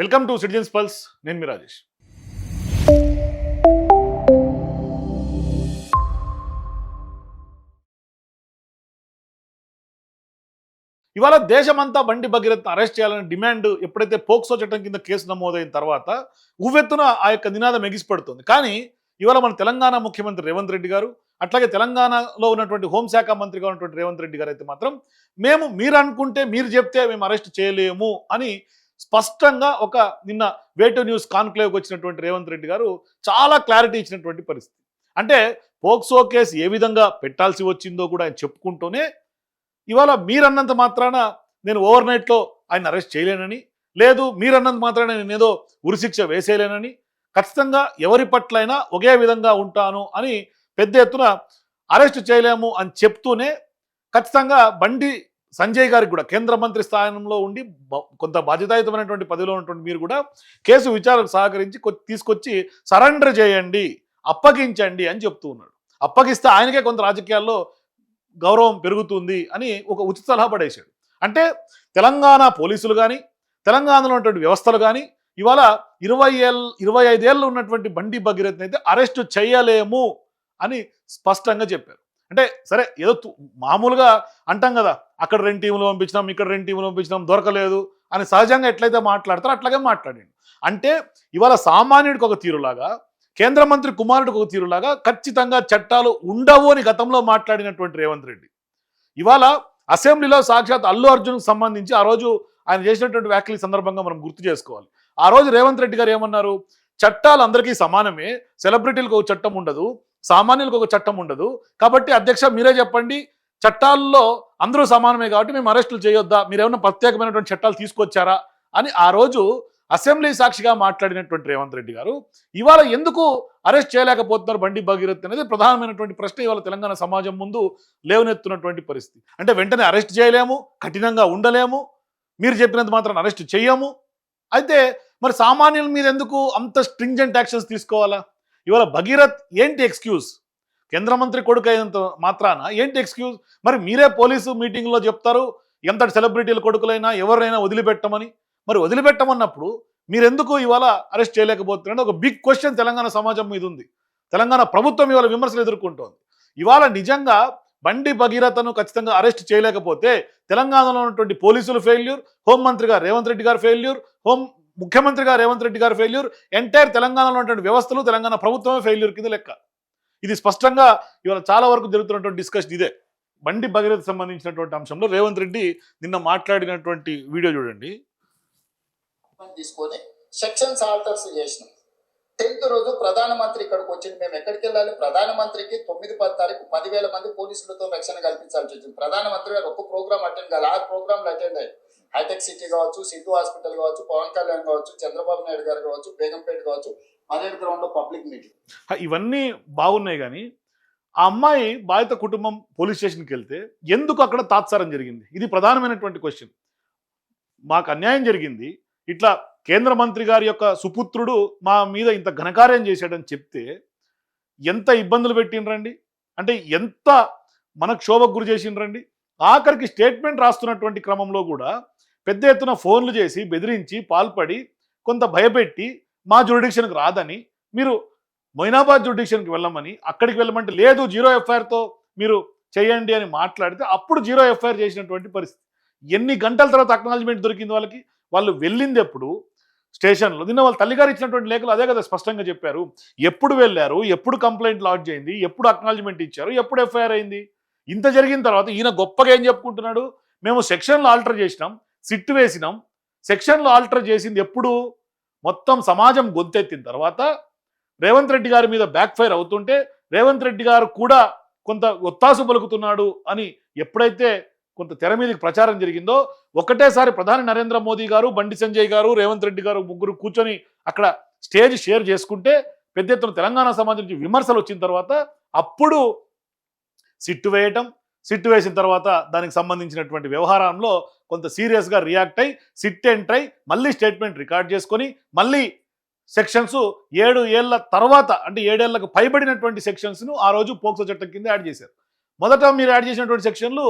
Welcome to citizens pulse. నేను మీ రాజేష్. ఇవాళ దేశమంతా బండి భగీరథను అరెస్ట్ చేయాలని డిమాండ్ ఎప్పుడైతే పోక్సో చట్టం కింద కేసు నమోదైన తర్వాత ఉవ్వెత్తున ఆ యొక్క నినాదం ఎగిసిపడుతుంది. కానీ ఇవాళ మన తెలంగాణ ముఖ్యమంత్రి రేవంత్ రెడ్డి గారు, అట్లాగే తెలంగాణలో ఉన్నటువంటి హోంశాఖ మంత్రిగా ఉన్నటువంటి రేవంత్ రెడ్డి గారు అయితే మాత్రం మీరు అనుకుంటే మీరు చెప్తే మేము అరెస్ట్ చేయలేము అని స్పష్టంగా నిన్న వేటూ న్యూస్ కాన్క్లేవ్కి వచ్చినటువంటి రేవంత్ రెడ్డి గారు చాలా క్లారిటీ ఇచ్చినటువంటి పరిస్థితి. అంటే పోక్సో కేసు ఏ విధంగా పెట్టాల్సి వచ్చిందో కూడా ఆయన చెప్పుకుంటూనే ఇవాళ మీరన్నంత మాత్రాన నేను ఓవర్ నైట్లో ఆయన అరెస్ట్ చేయలేనని, లేదు మీరన్నంత మాత్రాన నేను ఏదో ఉరిశిక్ష వేసేయలేనని, ఖచ్చితంగా ఎవరి పట్లైనా ఒకే విధంగా ఉంటాను అని పెద్ద ఎత్తున అరెస్ట్ చేయలేము అని చెప్తూనే ఖచ్చితంగా బండి సంజయ్ గారికి కూడా కేంద్ర మంత్రి స్థానంలో ఉండి కొంత బాధ్యతాయుతమైనటువంటి పదవిలో ఉన్నటువంటి మీరు కూడా కేసు విచారణకు సహకరించి తీసుకొచ్చి సరెండర్ చేయండి, అప్పగించండి అని చెప్తూ ఉన్నాడు. అప్పగిస్తే ఆయనకే కొంత రాజకీయాల్లో గౌరవం పెరుగుతుంది అని ఒక ఉచిత సలహా పడేశాడు. అంటే తెలంగాణ పోలీసులు కానీ, తెలంగాణలో ఉన్నటువంటి వ్యవస్థలు కానీ ఇవాళ 25 ఏళ్ళు ఉన్నటువంటి బండి భగీరథ్ని అయితే అరెస్టు చేయలేము అని స్పష్టంగా చెప్పారు. అంటే సరే ఏదో మామూలుగా అంటాం కదా, అక్కడ 2 టీములు పంపించినాం, ఇక్కడ 2 టీములు పంపించినాం, దొరకలేదు అని సహజంగా ఎట్లయితే మాట్లాడతారో అట్లాగే మాట్లాడండి. అంటే ఇవాళ సామాన్యుడికి ఒక తీరులాగా, కేంద్ర మంత్రి కుమారుడికి ఒక తీరులాగా ఖచ్చితంగా చట్టాలు ఉండవు అని గతంలో మాట్లాడినటువంటి రేవంత్ రెడ్డి ఇవాళ అసెంబ్లీలో సాక్షాత్ అల్లు అర్జున్కు సంబంధించి ఆ రోజు ఆయన చేసినటువంటి వ్యాఖ్యల సందర్భంగా మనం గుర్తు చేసుకోవాలి. ఆ రోజు రేవంత్ రెడ్డి గారు ఏమన్నారు? చట్టాలు అందరికీ సమానమే, సెలబ్రిటీలకు ఒక చట్టం ఉండదు, సామాన్యులకు ఒక చట్టం ఉండదు, కాబట్టి అధ్యక్ష మీరే చెప్పండి, చట్టాల్లో అందరూ సమానమే కాబట్టి మేము అరెస్టులు చేయొద్దా, మీరేమన్నా ప్రత్యేకమైనటువంటి చట్టాలు తీసుకొచ్చారా అని ఆ రోజు అసెంబ్లీ సాక్షిగా మాట్లాడినటువంటి రేవంత్ రెడ్డి గారు ఇవాళ ఎందుకు అరెస్ట్ చేయలేకపోతున్నారు బండి భగీరథ్ అనేది ప్రధానమైనటువంటి ప్రశ్న ఇవాళ తెలంగాణ సమాజం ముందు లేవనెత్తున్నటువంటి పరిస్థితి. అంటే వెంటనే అరెస్ట్ చేయలేము, కఠినంగా ఉండలేము, మీరు చెప్పినంత మాత్రం అరెస్ట్ చేయము, అయితే మరి సామాన్యుల మీద ఎందుకు అంత స్ట్రింజెంట్ యాక్షన్స్ తీసుకోవాలా? ఇవాళ భగీరథ్ ఏంటి ఎక్స్క్యూజ్? కేంద్ర మంత్రి కొడుకు అయినంత మాత్రాన ఏంటి ఎక్స్క్యూజ్? మరి మీరే పోలీసు మీటింగ్లో చెప్తారు ఎంతటి సెలబ్రిటీల కొడుకులైనా ఎవరైనా వదిలిపెట్టమని. మరి వదిలిపెట్టమన్నప్పుడు మీరెందుకు ఇవాళ అరెస్ట్ చేయలేకపోతున్నారని ఒక బిగ్ క్వశ్చన్ తెలంగాణ సమాజం మీద ఉంది. తెలంగాణ ప్రభుత్వం ఇవాళ విమర్శలు ఎదుర్కొంటోంది. ఇవాళ నిజంగా బండి భగీరథను ఖచ్చితంగా అరెస్ట్ చేయలేకపోతే తెలంగాణలో ఉన్నటువంటి పోలీసులు ఫెయిల్యూర్, హోంమంత్రిగా రేవంత్ రెడ్డి గారు ఫెయిల్యూర్, ముఖ్యమంత్రిగా రేవంత్ రెడ్డి గారు ఫెయిల్యూర్, ఎంటైర్ తెలంగాణలో ఉన్నటువంటి వ్యవస్థలు, తెలంగాణ ప్రభుత్వమే ఫెయిల్యూర్ కింద లెక్క. ఇది స్పష్టంగా ఇవాళ చాలా వరకు జరుగుతున్నటువంటి డిస్కషన్ ఇదే. బండి భగీరథ్ సంబంధించినటువంటి అంశంలో రేవంత్ రెడ్డి నిన్న మాట్లాడినటువంటి వీడియో చూడండి. తీసుకొని సెక్షన్స్ ఆల్టర్స్ చేసినాం. 10th రోజు ప్రధానమంత్రి ఇక్కడికి వచ్చింది. మేము ఎక్కడికి వెళ్ళాలి? ప్రధానమంత్రికి 9-10 తారీఖు 10,000 మంది పోలీసులతో రక్షణ కల్పించాల్సి వచ్చింది. ప్రధానమంత్రి గారు ఒక్క ప్రోగ్రామ్ అటెండ్ కావాలి, 6 ప్రోగ్రాంలు అటెండ్ అయ్యాయి. హైటెక్ సిటీ కావచ్చు, సిద్ధు హాస్పిటల్ కావచ్చు, పవన్ కళ్యాణ్ కావచ్చు, చంద్రబాబు నాయుడు గారు కావచ్చు, బేగంపేట కావచ్చు, మరేడు గ్రౌండ్ లో పబ్లిక్ మీటింగ్. ఇవన్నీ బాగున్నాయి కానీ ఆ అమ్మాయి బాధిత కుటుంబం పోలీస్ స్టేషన్కి వెళ్తే ఎందుకు అక్కడ తాత్సారం జరిగింది? ఇది ప్రధానమైనటువంటి క్వశ్చన్. మాకు అన్యాయం జరిగింది, ఇట్లా కేంద్ర మంత్రి గారి యొక్క సుపుత్రుడు మా మీద ఇంత ఘనకార్యం చేశాడని చెప్తే ఎంత ఇబ్బందులు పెట్టినరండి, అంటే ఎంత మనకు క్షోభకు గురి చేసిండ్రండి. ఆఖరికి స్టేట్మెంట్ రాస్తున్నటువంటి క్రమంలో కూడా పెద్ద ఎత్తున ఫోన్లు చేసి బెదిరించి పాల్పడి కొంత భయపెట్టి మా జ్యురిడిక్షన్కి రాదని, మీరు మొయినాబాద్ జ్యురిడిక్షన్కి వెళ్ళమని, అక్కడికి వెళ్ళమంటే లేదు 0 FIRతో మీరు చేయండి అని మాట్లాడితే అప్పుడు 0 FIR చేసినటువంటి పరిస్థితి. ఎన్ని గంటల తర్వాత అక్నాలజ్మెంట్ దొరికింది వాళ్ళకి? వాళ్ళు వెళ్ళింది ఎప్పుడు స్టేషన్లో? నిన్న వాళ్ళ తల్లిగారు ఇచ్చినటువంటి లేఖలు అదే కదా స్పష్టంగా చెప్పారు. ఎప్పుడు వెళ్ళారు, ఎప్పుడు కంప్లైంట్ లాడ్జ్ అయింది, ఎప్పుడు అక్నాలజ్మెంట్ ఇచ్చారు, ఎప్పుడు FIR అయింది. ఇంత జరిగిన తర్వాత ఈయన గొప్పగా ఏం చెప్పుకుంటున్నాడు? మేము సెక్షన్లో ఆల్టర్ చేసినాం, సిట్ వేసినాం. సెక్షన్లో ఆల్టర్ చేసింది ఎప్పుడు? మొత్తం సమాజం గొంతెత్తిన తర్వాత రేవంత్ రెడ్డి గారి మీద బ్యాక్ ఫైర్ అవుతుంటే రేవంత్ రెడ్డి గారు కూడా కొంత ఒత్తాసు పలుకుతున్నాడు అని ఎప్పుడైతే కొంత తెర మీదకి ప్రచారం జరిగిందో ఒకటేసారి ప్రధాని నరేంద్ర మోదీ గారు, బండి సంజయ్ గారు, రేవంత్ రెడ్డి గారు ముగ్గురు కూర్చొని అక్కడ స్టేజ్ షేర్ చేసుకుంటే పెద్ద ఎత్తున తెలంగాణ సమాజం నుంచి విమర్శలు వచ్చిన తర్వాత అప్పుడు సిట్టు వేయటం, సిట్టు వేసిన తర్వాత దానికి సంబంధించినటువంటి వ్యవహారంలో కొంత సీరియస్గా రియాక్ట్ అయ్యి సిట్ ఎంటర్ అయ్యి మళ్ళీ స్టేట్మెంట్ రికార్డ్ చేసుకొని మళ్ళీ సెక్షన్స్ 7 ఏళ్ల తర్వాత, అంటే 7 ఏళ్లకు పైబడినటువంటి సెక్షన్స్ను ఆ రోజు పోక్సో చట్టం కింద యాడ్ చేశారు. మొదట మీరు యాడ్ చేసినటువంటి సెక్షన్లు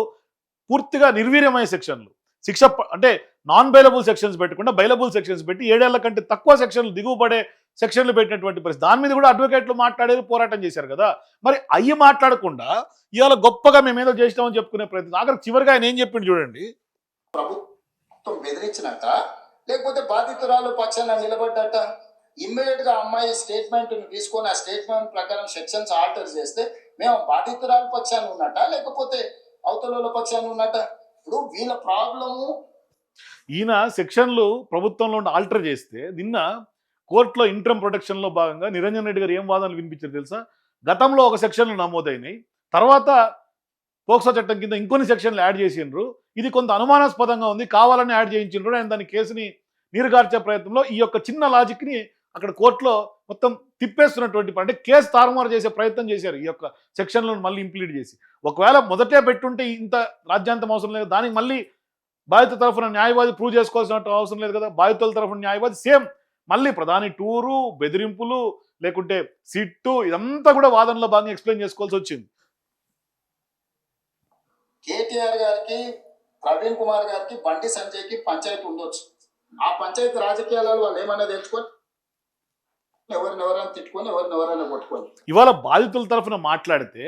పూర్తిగా నిర్వీర్యమైన సెక్షన్లు, శిక్ష అంటే నాన్ బైలబుల్ సెక్షన్స్ పెట్టకుండా బైలబుల్ సెక్షన్స్ పెట్టి 7 ఏళ్ల కంటే తక్కువ సెక్షన్లు దిగువబడే సెక్షన్లు పెట్టినటువంటి పరిస్థితి. దాని మీద కూడా అడ్వకేట్లు మాట్లాడేది పోరాటం చేశారు కదా. మరి అయ్యి మాట్లాడకుండా ఇవాళ గొప్పగా మేమేదో చేసినామని చెప్పుకునే ప్రయత్నం. ఆఖరికి చివరిగా ఆయన ఏం చెప్పిండు చూడండి. ప్రభుత్వం బెదిరించినట్ట లేకపోతే బాధితురాలు పక్షాన నిలబడ్డట. ఇమ్మీడియట్ గా అమ్మాయి స్టేట్మెంట్ తీసుకొని ఆ స్టేట్మెంట్ ప్రకారం సెక్షన్స్ ఆల్టర్ చేస్తే మేము బాధితురాలు పక్షాన్ని ఉన్నట్ట లేకపోతే అవతల పక్షాన్ని ఉన్నట్ట. ఇప్పుడు వీళ్ళ ప్రాబ్లము ఈయన సెక్షన్లు ప్రభుత్వంలో ఆల్టర్ చేస్తే నిన్న కోర్టులో ఇంటర్మ్ ప్రొటెక్షన్లో భాగంగా నిరంజన్ రెడ్డి గారు ఏం వాదనలు వినిపించారు తెలుసా? గతంలో ఒక సెక్షన్లు నమోదైనాయి, తర్వాత పోక్సో చట్టం కింద ఇంకొన్ని సెక్షన్లు యాడ్ చేసిండ్రు, ఇది కొంత అనుమానాస్పదంగా ఉంది, కావాలని యాడ్ చేయించిండ్రు. ఆయన దాని కేసుని నీరుగార్చే ప్రయత్నంలో ఈ యొక్క చిన్న లాజిక్ని అక్కడ కోర్టులో మొత్తం తిప్పేస్తున్నటువంటి అంటే కేసు తారుమారు చేసే ప్రయత్నం చేశారు ఈ యొక్క సెక్షన్లను మళ్ళీ ఇంప్లీట్ చేసి. ఒకవేళ మొదటే పెట్టుంటే ఇంత రాజ్యాంతం అవసరం లేదు, దానికి మళ్ళీ బాధిత తరఫున న్యాయవాది ప్రూవ్ చేసుకోవాల్సిన అవసరం లేదు కదా. బాధితుల తరఫున న్యాయవాది సేమ్ మళ్ళీ ప్రధాని టూరు, బెదిరింపులు, లేకుంటే సిట్టు, ఇదంతా కూడా వాదనలో భాగంగా ఎక్స్ప్లెయిన్ చేసుకోవాల్సి వచ్చింది. కేటీఆర్ గారికి, ప్రవీణ్ కుమార్ గారికి, బండి సంజయ్కి పంచాయతీ ఉండొచ్చు. ఆ పంచాయతీ రాజకీయాలలో వాళ్ళు ఏమైనా తెచ్చుకొని ఎవరినెవరైనా తిట్టుకొని ఎవరినెవరైనా కొట్టుకొని ఇవాళ బాధితుల తరఫున మాట్లాడితే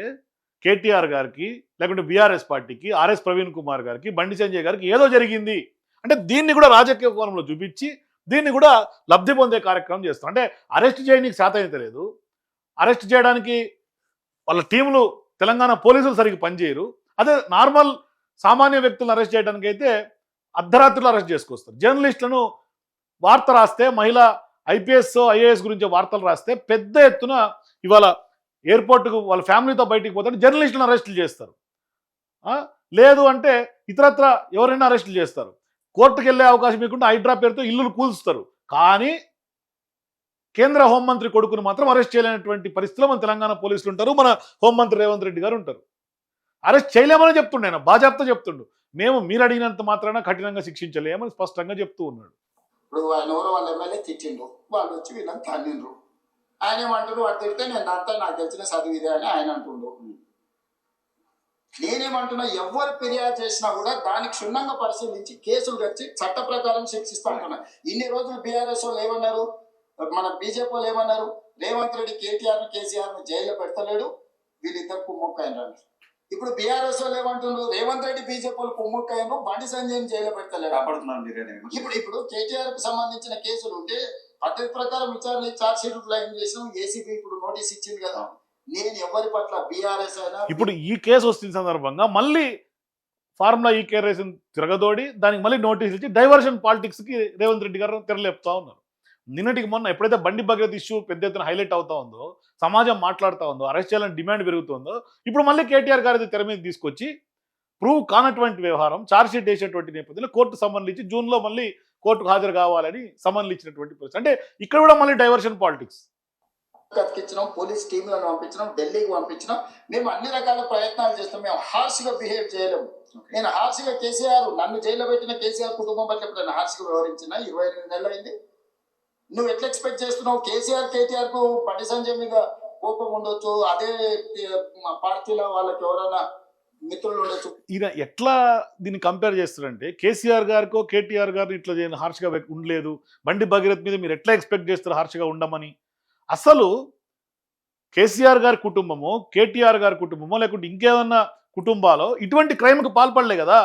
కేటీఆర్ గారికి, లేకుంటే బీఆర్ఎస్ పార్టీకి, ఆర్ఎస్ ప్రవీణ్ కుమార్ గారికి, బండి సంజయ్ గారికి ఏదో జరిగింది అంటే దీన్ని కూడా రాజకీయ కోణంలో చూపించి దీన్ని కూడా లబ్ధి పొందే కార్యక్రమం చేస్తాం. అంటే అరెస్ట్ చేయడానికి శాతం లేదు, అరెస్ట్ చేయడానికి వాళ్ళ టీంలు తెలంగాణ పోలీసులు సరిగ్గా పనిచేయరు. అదే నార్మల్ సామాన్య వ్యక్తులను అరెస్ట్ చేయడానికి అయితే అర్ధరాత్రిలో అరెస్ట్ చేసుకొస్తారు. జర్నలిస్టులను వార్త రాస్తే, మహిళా ఐపీఎస్ ఐఏఎస్ గురించి వార్తలు రాస్తే పెద్ద ఎత్తున ఇవాళ ఎయిర్పోర్ట్కు వాళ్ళ ఫ్యామిలీతో బయటికి పోతే జర్నలిస్టులను అరెస్టులు చేస్తారు. లేదు అంటే ఇతరత్ర ఎవరైనా అరెస్టులు చేస్తారు. కోర్టుకు వెళ్ళే అవకాశం లేకుండా హైడ్రా పేరుతో ఇల్లులు కూల్స్తారు. కానీ కేంద్ర హోంమంత్రి కొడుకును మాత్రం అరెస్ట్ చేయలేనటువంటి పరిస్థితిలో మన తెలంగాణ పోలీసులు ఉంటారు, మన హోంమంత్రి రేవంత్ రెడ్డి గారు ఉంటారు. అరెస్ట్ చేయలేమని చెప్తుండే ఆయన, బాజాప్తా చెప్తుండు. మేము మీరు అడిగినంత మాత్రాన కఠినంగా శిక్షించలేమని స్పష్టంగా చెప్తూ ఉన్నాడు. ఇప్పుడు ఆయన ఎవరో వాళ్ళ ఎమ్మెల్యే తిట్టిండు, వాళ్ళు వచ్చి వీళ్ళని తన్నిండ్రు. ఆయన ఏమంటారు, వాడు తిడితే నేను అంతా నాకు తెలిసిన చదువు ఇదే అని ఆయన అంటుండు. నేనేమంటున్నా, ఎవరు ఫిర్యాదు చేసినా కూడా దానికి క్షుణ్ణంగా పరిశీలించి కేసులు తెచ్చి చట్ట ప్రకారం శిక్షిస్తా అంటున్నా. ఇన్ని రోజులు బీఆర్ఎస్ వాళ్ళు ఏమన్నారు, మన బీజేపీ వాళ్ళు ఏమన్నారు, రేవంత్ రెడ్డి కేటీఆర్ కేసీఆర్ జైల్లో పెడతలేడు, వీళ్ళిద్దరు కుమ్ముక్కైనారు. ఇప్పుడు బీఆర్ఎస్ వాళ్ళు ఏమంటున్నారు, రేవంత్ రెడ్డి బీజేపీ వాళ్ళు కుమ్ముక్కైనారు, బండి సంజయ్ జైల్లో పెడతలేడు. ఇప్పుడు కేటీఆర్ కు సంబంధించిన కేసులు ఉంటే పద్ధతి ప్రకారం విచారణ చార్జ్ షీట్ క్లెయిమ్ చేసినాం, ఏసీబీ ఇప్పుడు నోటీస్ ఇచ్చింది కదా. నేను ఎవరి పట్ల బీఆర్ఎస్ అయినా ఇప్పుడు ఈ కేసు వస్తున్న సందర్భంగా మళ్ళీ ఫార్ములా ఈ కేర్ రేషన్ తిరగదోడి దానికి మళ్ళీ నోటీస్ ఇచ్చి డైవర్షన్ పాలిటిక్స్ కి రేవంత్ రెడ్డి గారు తెరలేపుతా ఉన్నారు. నిన్నటికి మొన్న ఎప్పుడైతే బండి భగీరథ ఇష్యూ పెద్ద ఎత్తున హైలైట్ అవుతా ఉందో, సమాజం మాట్లాడుతూ ఉందో, అరెస్ట్ చేయాలని డిమాండ్ పెరుగుతుందో, ఇప్పుడు మళ్ళీ కేటీఆర్ గారి తెర మీద తీసుకొచ్చి ప్రూవ్ కానటువంటి వ్యవహారం ఛార్జ్ షీట్ వేసేటువంటి నేపథ్యంలో కోర్టు సమన్లు ఇచ్చి జూన్లో మళ్ళీ కోర్టుకు హాజరు కావాలని సమన్లు ఇచ్చినటువంటి పరిస్థితి. అంటే ఇక్కడ కూడా మళ్ళీ డైవర్షన్ పాలిటిక్స్. కతికించినాం, పోలీస్ టీంలను పంపించినాం, ఢిల్లీకి పంపించినాం, మేము అన్ని రకాల ప్రయత్నాలు చేస్తాం. మేము హార్ష్గా బిహేవ్ చేయలేము. నేను హార్ష్గా కేసీఆర్ నన్ను జైల్లో పెట్టిన కేసీఆర్ కుటుంబం పట్ల ఎప్పుడైనా హార్ష్గా వ్యవహరించిన 28 నెలలు అయింది. నువ్వు ఎట్లా ఎక్స్పెక్ట్ చేస్తున్నావు? కేటీఆర్ కు బండి సంజయ్ మీద కోపం ఉండొచ్చు, అదే పార్టీలో వాళ్ళకి ఎవరైనా మిత్రులు ఉండొచ్చు. ఈయన ఎట్లా దీన్ని కంపేర్ చేస్తారంటే కేసీఆర్ గారికో కేటీఆర్ గారిని ఇట్లా చేయని హార్ష్గా ఉండలేదు, బండి భగీరథ్ మీద మీరు ఎట్లా ఎక్స్పెక్ట్ చేస్తారు హార్ష్గా ఉండమని. అసలు కేసీఆర్ గారి కుటుంబమో, కేటీఆర్ గారి కుటుంబమో, లేకుంటే ఇంకేమన్నా కుటుంబాలో ఇటువంటి క్రైమ్కి పాల్పడలే కదా.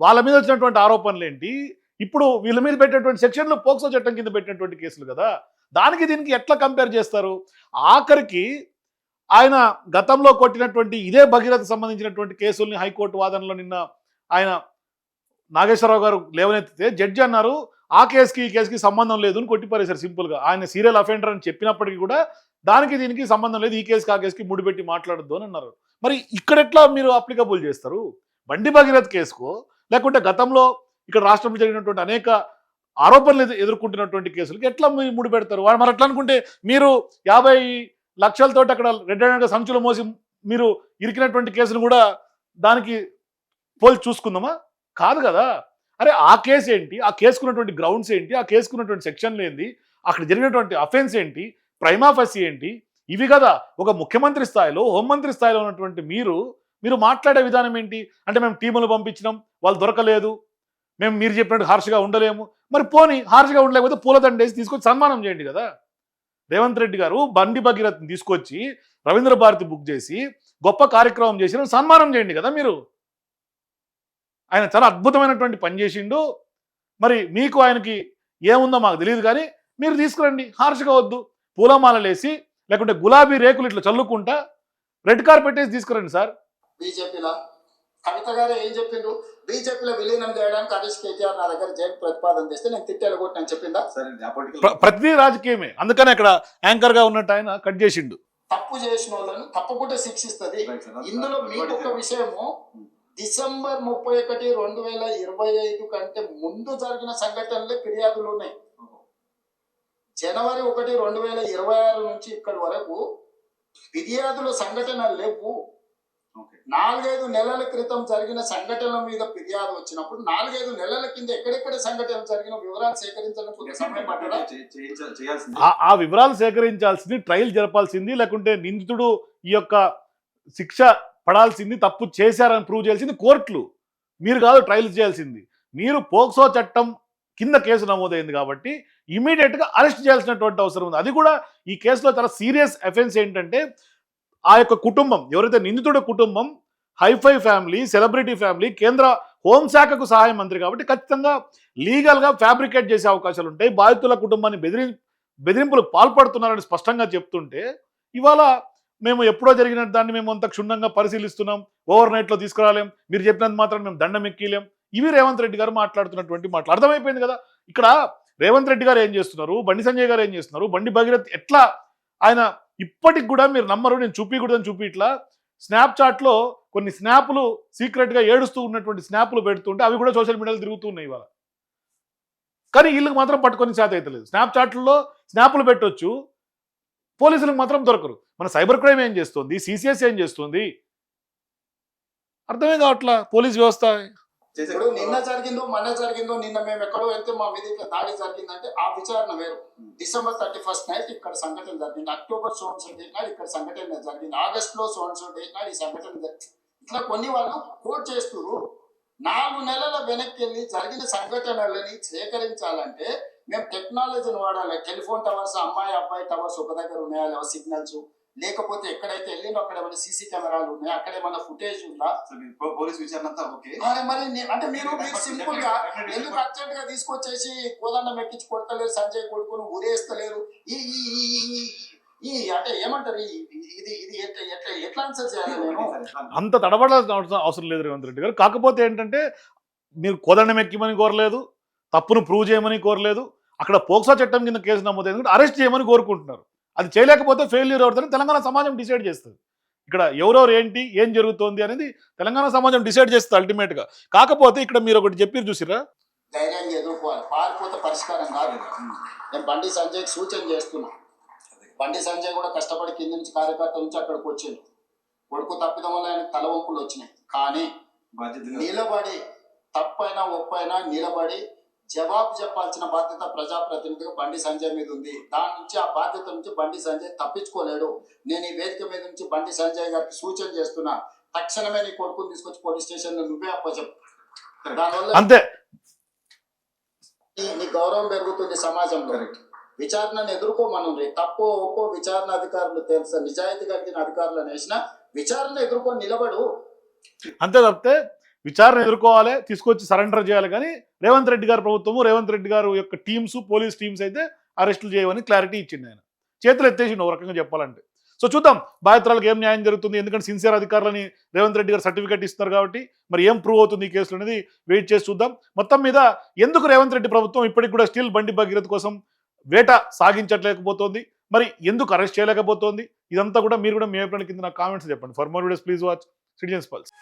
వాళ్ళ మీద వచ్చినటువంటి ఆరోపణలు ఏంటి, ఇప్పుడు వీళ్ళ మీద పెట్టినటువంటి సెక్షన్లు పోక్సో చట్టం కింద పెట్టినటువంటి కేసులు కదా. దానికి దీనికి ఎట్లా కంపేర్ చేస్తారు? ఆఖరికి ఆయన గతంలో కొట్టినటువంటి ఇదే భగీరథ సంబంధించినటువంటి కేసుల్ని హైకోర్టు వాదనలో నిన్న ఆయన నాగేశ్వరరావు గారు లేవనెత్తితే జడ్జి అన్నారు ఆ కేసుకి ఈ కేసుకి సంబంధం లేదు అని కొట్టిపారేశారు సింపుల్గా. ఆయన సీరియల్ అఫెండర్ అని చెప్పినప్పటికీ కూడా దానికి దీనికి సంబంధం లేదు, ఈ కేసుకి ఆ కేసుకి ముడిపెట్టి మాట్లాడద్దు అని అన్నారు. మరి ఇక్కడెట్లా మీరు అప్లికబుల్ చేస్తారు? బండి భగీరథ్ కేసుకో, లేకుంటే గతంలో ఇక్కడ రాష్ట్రంలో జరిగినటువంటి అనేక ఆరోపణలు ఎదుర్కొంటున్నటువంటి కేసులకి ఎట్లా మీరు ముడిపెడతారు? మరి అట్లా అనుకుంటే మీరు 50 లక్షలతో అక్కడ రెడ్ హ్యాండెడ్గా సంచులు మోసి మీరు ఇరికినటువంటి కేసును కూడా దానికి పోల్చి చూసుకుందామా? కాదు కదా. అరే ఆ కేసు ఏంటి, ఆ కేసుకున్నటువంటి గ్రౌండ్స్ ఏంటి, ఆ కేసుకున్నటువంటి సెక్షన్లు ఏంటి, అక్కడ జరిగినటువంటి అఫెన్స్ ఏంటి, ప్రైమా ఫసి ఏంటి, ఇవి కదా. ఒక ముఖ్యమంత్రి స్థాయిలో, హోంమంత్రి స్థాయిలో ఉన్నటువంటి మీరు మాట్లాడే విధానం ఏంటి అంటే మేము టీములు పంపించినాం, వాళ్ళు దొరకలేదు, మేము మీరు చెప్పినట్టు హార్ష్గా ఉండలేము. మరి పోనీ హార్ష్గా ఉండలేకపోతే పూలదండ వేసి తీసుకొచ్చి సన్మానం చేయండి కదా. రేవంత్ రెడ్డి గారు బండి భగీరథని తీసుకొచ్చి రవీంద్ర భారతి బుక్ చేసి గొప్ప కార్యక్రమం చేసి సన్మానం చేయండి కదా మీరు. ఆయన చాలా అద్భుతమైనటువంటి పని చేసిండు. మరి మీకు ఆయనకి ఏముందో మాకు తెలియదు, కానీ మీరు తీసుకురండి. హార్ష్గా వద్దు, పూలమాలలేసి లేకుంటే గులాబీ రేకులు ఇట్లా చల్లుకుంటా రెడ్ కార్పెట్ వేసి తీసుకురండి సార్. బీజేపీలో కవిత గారు ఏం చెప్పిండ్రు, బీజేపీలో విలీనం చేయడానికి హరీష్ కేటీఆర్ నా దగ్గర జైలు ప్రతిపాదన చేస్తే నేను తిట్టెలగొట్టి నేను చెప్పిందా? ప్రతి రాజకీయమే, అందుకనే అక్కడ యాంకర్ గా ఉన్నట్టు ఆయన కట్ చేసిండు. తప్పు చేసిన వాళ్ళని తప్పకుండా శిక్షిస్తుంది. ఇందులో మీకు ఒక విషయము, డిసెంబర్ 31, 2025 కంటే ముందు జరిగిన సంఘటనలే ఫిర్యాదులు ఉన్నాయి. జనవరి 1, 2026 నుంచి ఇక్కడి వరకు ఫిర్యాదుల సంఘటనలు లేవు. 4-5 నెలల క్రితం జరిగిన సంఘటనల మీద ఫిర్యాదు వచ్చినప్పుడు 4-5 నెలల కింద ఎక్కడెక్కడ సంఘటనలు జరిగిన వివరాలు సేకరించడానికి సమయం పట్టదా? ఆ వివరాలు సేకరించాల్సింది, ట్రయల్ జరపాల్సింది, లేకుంటే నిందితుడు ఈ యొక్క శిక్ష పడాల్సింది, తప్పు చేశారని ప్రూవ్ చేయాల్సింది కోర్టులు. మీరు కాదు ట్రయల్స్ చేయాల్సింది. మీరు పోక్సో చట్టం కింద కేసు నమోదైంది కాబట్టి ఇమీడియట్గా అరెస్ట్ చేయాల్సినటువంటి అవసరం ఉంది. అది కూడా ఈ కేసులో చాలా సీరియస్ అఫెన్స్ ఏంటంటే, ఆ యొక్క కుటుంబం, ఎవరైతే నిందితుడి కుటుంబం హైఫై ఫ్యామిలీ, సెలబ్రిటీ ఫ్యామిలీ, కేంద్ర హోంశాఖకు సహాయ మంత్రి కాబట్టి ఖచ్చితంగా లీగల్గా ఫ్యాబ్రికేట్ చేసే అవకాశాలు ఉంటాయి. బాధితుల కుటుంబాన్ని బెదిరింపులు పాల్పడుతున్నారని స్పష్టంగా చెప్తుంటే, ఇవాళ మేము ఎప్పుడో జరిగిన దాన్ని మేము అంత క్షుణ్ణంగా పరిశీలిస్తున్నాం, ఓవర్ నైట్లో తీసుకురాలేం, మీరు చెప్పినంత మాత్రం మేము దండం ఎక్కిలేం, ఇవి రేవంత్ రెడ్డి గారు మాట్లాడుతున్నటువంటి మాటలు. అర్థమైపోయింది కదా. ఇక్కడ రేవంత్ రెడ్డి గారు ఏం చేస్తున్నారు, బండి సంజయ్ గారు ఏం చేస్తున్నారు, బండి భగీరథ్ ఎట్లా ఆయన ఇప్పటికి కూడా మీరు నమ్మరు, నేను చూపించకూడదని చూపి ఇట్లా స్నాప్చాట్లో కొన్ని స్నాపులు సీక్రెట్గా ఏడుస్తూ ఉన్నటువంటి స్నాపులు పెడుతుంటే అవి కూడా సోషల్ మీడియాలో తిరుగుతున్నాయి ఇవాళ. కానీ వీళ్ళకి మాత్రం పట్టుకొని చేత అవుతలేదు. స్నాప్చాట్లో స్నాపులు పెట్టొచ్చు, పోలీసులకు మాత్రం దొరకరు. మన సైబర్ క్రైమ్ ఏం చేస్తుంది, సిసిఎస్ ఏం చేస్తుంది, అర్థమే కావట్లా పోలీస్ వ్యవస్థ. ఇప్పుడు నిన్న జరిగిందో మొన్న జరిగిందో, నిన్న మేము ఎక్కడో వెళ్తే మా మీద ఇట్లా దాడి జరిగిందంటే ఆ విచారణ వేరు. డిసెంబర్ 31 నైట్ ఇక్కడ సంఘటన జరిగింది, అక్టోబర్ 7 డేట్ నాడు ఇక్కడ సంఘటన జరిగింది, ఆగస్టులో 7 డేట్ నాడు ఈ సంఘటన జరిగింది. ఇట్లా కొన్ని వాళ్ళు కోట్ చేస్తున్నారు. 4 నెలల వెనక్కి వెళ్ళి జరిగిన సంఘటనలని సేకరించాలంటే మేము టెక్నాలజీని వాడాలి. టెలిఫోన్ టవర్స్, అమ్మాయి అబ్బాయి టవర్స్ ఒక దగ్గర ఉన్నాయా లేవా, సిగ్నల్స్, లేకపోతే ఎక్కడైతే వెళ్ళినో అక్కడ ఏమైనా సీసీ కెమెరాలు ఉన్నాయా, అక్కడ ఏమైనా ఫుటేజ్ ఉందా, పోలీస్ విచారణ అంతా ఓకే. మరి అంటే మీరు సింపుల్ గా ఎందుకు అర్జెంట్ గా తీసుకొచ్చేసి కోదండం ఎక్కించి కొడతలేరు, సంజయ్ కొడుకును ఊరేస్తలేరు, ఈ అంటే ఏమంటారు, ఇది ఇది ఎట్లా ఆన్సర్ చేయాలి? నేను అంత తడబడాల్సిన అవసరం లేదు రేవంత్ రెడ్డి గారు. కాకపోతే ఏంటంటే, మీరు కోదండం ఎక్కిమని కోరలేదు, తప్పును ప్రూవ్ చేయమని కోరలేదు, అక్కడ పోక్సో చట్టం కింద కేసు నమోదైంది అరెస్ట్ చేయమని కోరుకుంటున్నారు. అది చేయలేకపోతే ఫెయిల్యూర్ అవుతుందని తెలంగాణ సమాజం డిసైడ్ చేస్తుంది. ఇక్కడ ఎవరెవరు ఏంటి, ఏం జరుగుతోంది అనేది తెలంగాణ సమాజం డిసైడ్ చేస్తుంది అల్టిమేట్గా. కాకపోతే ఇక్కడ మీరు ఒకటి చెప్పారు చూసిరా, ధైర్యంగా ఎదుర్కోవాలి, పారిపోతే పరిష్కారం కాదు. నేను బండి సంజయ్కి సూచన చేస్తున్నా. బండి సంజయ్ కూడా కష్టపడి కింద నుంచి కార్యకర్త నుంచి అక్కడికి వచ్చిండు. కొడుకు తప్పిదం వల్ల ఆయనకు తలవంపులు వచ్చినాయి. కానీ నిలబడి తప్పైనా ఒప్పైనా నిలబడి జవాబు చెప్పాల్సిన బాధ్యత ప్రజాప్రతినిధిగా బండి సంజయ్ మీద ఉంది. దాని నుంచి, ఆ బాధ్యత నుంచి బండి సంజయ్ తప్పించుకోలేడు. నేను ఈ వేదిక మీద నుంచి బండి సంజయ్ గారికి సూచన చేస్తున్నా, తక్షణమే నీ కొడుకుని తీసుకొచ్చి పోలీస్ స్టేషన్ లో నువ్వే అప్పచెప్పు. దానివల్ల అంతే నీ గౌరవం పెరుగుతుంది సమాజంలో. విచారణను ఎదుర్కోమనుంది. తప్పో ఒప్పో విచారణ అధికారులు తెలుసా, నిజాయితీ కలిగిన అధికారులను వేసిన విచారణ ఎదుర్కొని నిలబడు. అంతే తప్పితే విచారణ ఎదుర్కోవాలి, తీసుకొచ్చి సరెండర్ చేయాలి. కానీ రేవంత్ రెడ్డి గారు ప్రభుత్వము, రేవంత్ రెడ్డి గారు యొక్క టీమ్స్, పోలీస్ టీమ్స్ అయితే అరెస్టులు చేయమని క్లారిటీ ఇచ్చింది. ఆయన చేతులు ఎత్తేసిండు ఒక రకంగా చెప్పాలంటే. సో చూద్దాం బాధితురాలకు ఏం న్యాయం జరుగుతుంది. ఎందుకంటే సిన్సియర్ అధికారులని రేవంత్ రెడ్డి గారు సర్టిఫికేట్ ఇస్తారు కాబట్టి మరి ఏం ప్రూవ్ అవుతుంది ఈ కేసులో అనేది వెయిట్ చేసి చూద్దాం. మొత్తం మీద ఎందుకు రేవంత్ రెడ్డి ప్రభుత్వం ఇప్పటికి కూడా స్టిల్ బండి భగీరథ్ కోసం వేట సాగించట్లేకపోతుంది, మరి ఎందుకు అరెస్ట్ చేయలేకపోతుంది, ఇదంతా కూడా మీరు కూడా మీ అభిప్రాయం కింద నాకు కామెంట్స్ చెప్పండి. For more videos please watch citizens pulse.